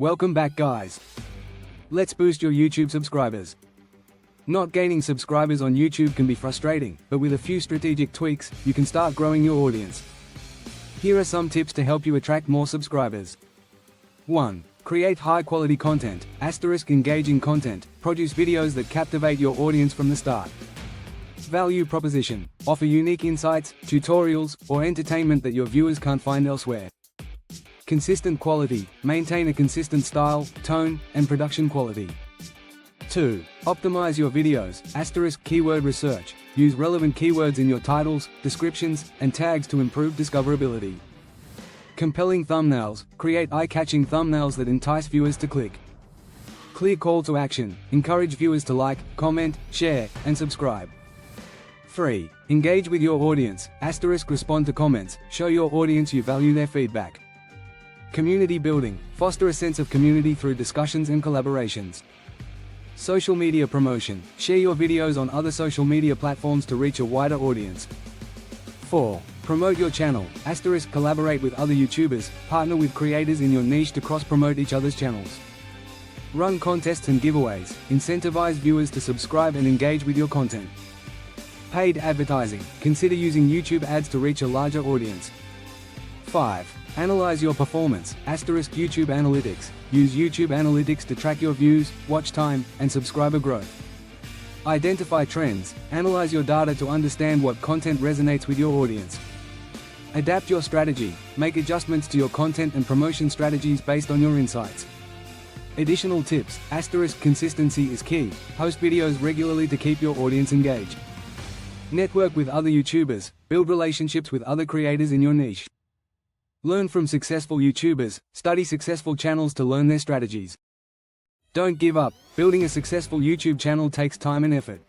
Welcome back, guys. Let's boost your YouTube subscribers. Not gaining subscribers on YouTube can be frustrating, but with a few strategic tweaks, you can start growing your audience. Here are some tips to help you attract more subscribers. 1. Create high-quality content, engaging content, produce videos that captivate your audience from the start. Value proposition, offer unique insights, tutorials, or entertainment that your viewers can't find elsewhere. Consistent quality, maintain a consistent style, tone, and production quality. 2. Optimize your videos, keyword research, use relevant keywords in your titles, descriptions, and tags to improve discoverability. Compelling thumbnails, create eye-catching thumbnails that entice viewers to click. Clear call to action, encourage viewers to like, comment, share, and subscribe. 3. Engage with your audience, respond to comments, show your audience you value their feedback. Community building, foster a sense of community through discussions and collaborations. Social media promotion, share your videos on other social media platforms to reach a wider audience. 4. Promote your channel, collaborate with other YouTubers, partner with creators in your niche to cross-promote each other's channels. Run contests and giveaways, incentivize viewers to subscribe and engage with your content. Paid advertising, consider using YouTube ads to reach a larger audience. 5. Analyze your performance, YouTube Analytics, use YouTube Analytics to track your views, watch time, and subscriber growth. Identify trends, analyze your data to understand what content resonates with your audience. Adapt your strategy, make adjustments to your content and promotion strategies based on your insights. Additional tips, consistency is key, post videos regularly to keep your audience engaged. Network with other YouTubers, build relationships with other creators in your niche. Learn from successful YouTubers, study successful channels to learn their strategies. Don't give up, building a successful YouTube channel takes time and effort.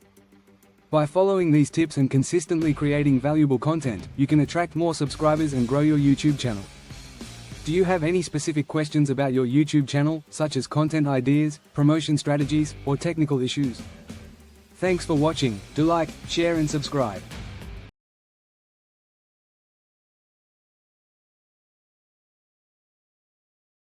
By following these tips and consistently creating valuable content, you can attract more subscribers and grow your YouTube channel. Do you have any specific questions about your YouTube channel, such as content ideas, promotion strategies, or technical issues? Thanks for watching. Do like, share and subscribe.